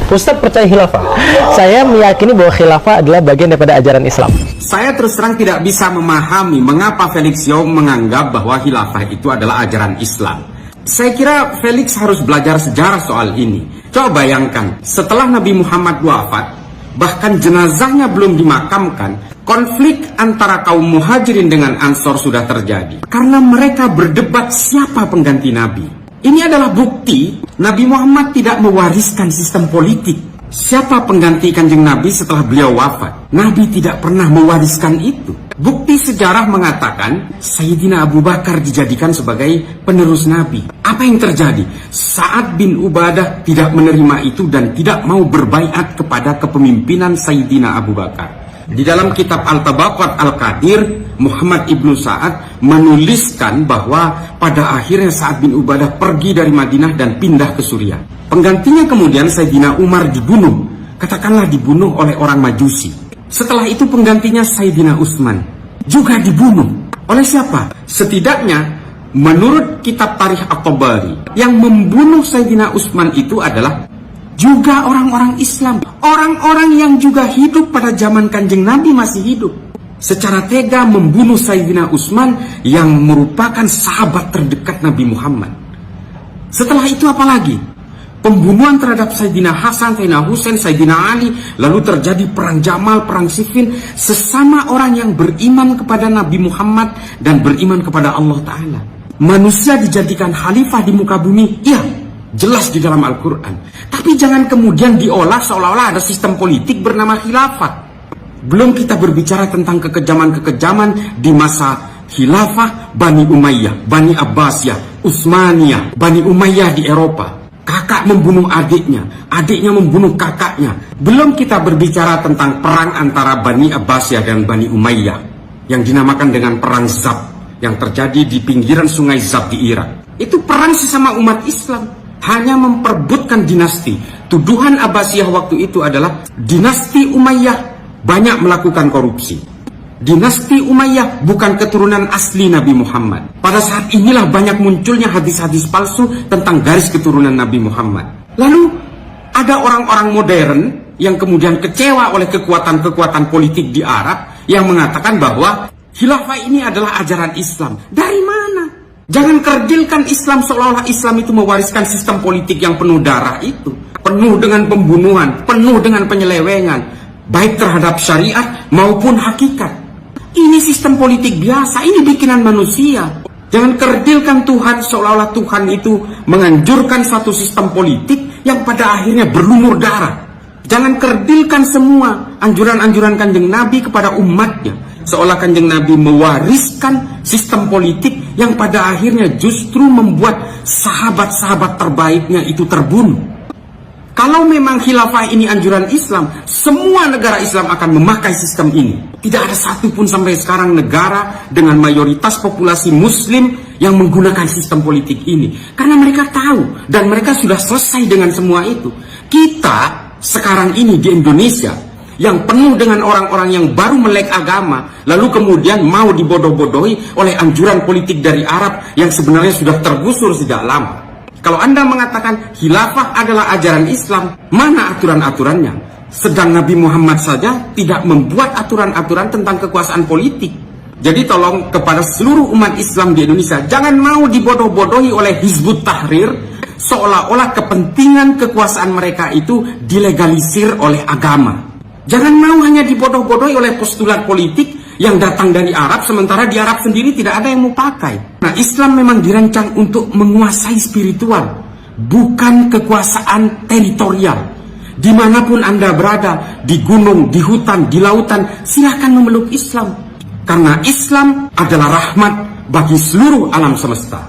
Ustadz percaya khilafah. Saya meyakini bahwa khilafah adalah bagian daripada ajaran Islam. Saya terus terang tidak bisa memahami mengapa Felix Yeo menganggap bahwa khilafah itu adalah ajaran Islam. Saya kira Felix harus belajar sejarah soal ini. Coba bayangkan, setelah Nabi Muhammad wafat, bahkan jenazahnya belum dimakamkan, konflik antara kaum muhajirin dengan ansor sudah terjadi. Karena mereka berdebat siapa pengganti Nabi. Ini adalah bukti Nabi Muhammad tidak mewariskan sistem politik. Siapa pengganti Kanjeng Nabi setelah beliau wafat? Nabi tidak pernah mewariskan itu. Bukti sejarah mengatakan Sayyidina Abu Bakar dijadikan sebagai penerus Nabi. Apa yang terjadi? Sa'ad bin Ubadah tidak menerima itu dan tidak mau berbaiat kepada kepemimpinan Sayyidina Abu Bakar. Di dalam kitab Al-Tabaqat Al-Qadir, Muhammad ibnu Sa'ad menuliskan bahwa pada akhirnya Sa'ad bin Ubadah pergi dari Madinah dan pindah ke Suriah. Penggantinya kemudian Sayyidina Umar dibunuh, katakanlah dibunuh oleh orang Majusi. Setelah itu penggantinya Sayyidina Utsman juga dibunuh. Oleh siapa? Setidaknya menurut kitab Tarikh At-Tabari, yang membunuh Sayyidina Utsman itu adalah juga orang-orang Islam, orang-orang yang juga hidup pada zaman Kanjeng Nabi masih hidup. Secara tega membunuh Sayyidina Utsman yang merupakan sahabat terdekat Nabi Muhammad. Setelah itu apa lagi? Pembunuhan terhadap Sayyidina Hasan, Sayyidina Husain, Sayyidina Ali. Lalu terjadi perang Jamal, perang Siffin. Sesama orang yang beriman kepada Nabi Muhammad dan beriman kepada Allah Ta'ala. Manusia dijadikan khalifah di muka bumi, iya, jelas di dalam Al-Quran. Tapi jangan kemudian diolah seolah-olah ada sistem politik bernama khilafah. Belum kita berbicara tentang kekejaman-kekejaman di masa khilafah Bani Umayyah, Bani Abbasiyah, Utsmaniyah, Bani Umayyah di Eropa. Kakak membunuh adiknya, adiknya membunuh kakaknya. Belum kita berbicara tentang perang antara Bani Abbasiyah dan Bani Umayyah yang dinamakan dengan perang Zab, yang terjadi di pinggiran sungai Zab di Irak. Itu perang sesama umat Islam, hanya memperebutkan dinasti. Tuduhan Abbasiyah waktu itu adalah dinasti Umayyah banyak melakukan korupsi. Dinasti Umayyah bukan keturunan asli Nabi Muhammad. Pada saat inilah banyak munculnya hadis-hadis palsu tentang garis keturunan Nabi Muhammad. Lalu ada orang-orang modern yang kemudian kecewa oleh kekuatan-kekuatan politik di Arab yang mengatakan bahwa khilafah ini adalah ajaran Islam. Dari mana? Jangan kerdilkan Islam seolah-olah Islam itu mewariskan sistem politik yang penuh darah itu. Penuh dengan pembunuhan, penuh dengan penyelewengan, baik terhadap syariat maupun hakikat. Ini sistem politik biasa, ini bikinan manusia. Jangan kerdilkan Tuhan seolah-olah Tuhan itu menganjurkan satu sistem politik yang pada akhirnya berlumur darah. Jangan kerdilkan semua anjuran-anjuran Kanjeng Nabi kepada umatnya, seolah Kanjeng Nabi mewariskan sistem politik yang pada akhirnya justru membuat sahabat-sahabat terbaiknya itu terbunuh. Kalau memang khilafah ini anjuran Islam, semua negara Islam akan memakai sistem ini. Tidak ada satupun sampai sekarang negara dengan mayoritas populasi muslim yang menggunakan sistem politik ini. Karena mereka tahu dan mereka sudah selesai dengan semua itu. Kita sekarang ini di Indonesia yang penuh dengan orang-orang yang baru melek agama, lalu kemudian mau dibodoh-bodohi oleh anjuran politik dari Arab yang sebenarnya sudah tergusur sejak lama. Kalau Anda mengatakan khilafah adalah ajaran Islam, mana aturan-aturannya? Sedang Nabi Muhammad saja tidak membuat aturan-aturan tentang kekuasaan politik. Jadi tolong kepada seluruh umat Islam di Indonesia, jangan mau dibodoh-bodohi oleh Hizbut Tahrir, seolah-olah kepentingan kekuasaan mereka itu dilegalisir oleh agama. Jangan mau hanya dibodoh-bodohi oleh postulat politik yang datang dari Arab, sementara di Arab sendiri tidak ada yang mau pakai. Nah, Islam memang dirancang untuk menguasai spiritual, bukan kekuasaan teritorial. Dimanapun Anda berada, di gunung, di hutan, di lautan, silakan memeluk Islam. Karena Islam adalah rahmat bagi seluruh alam semesta.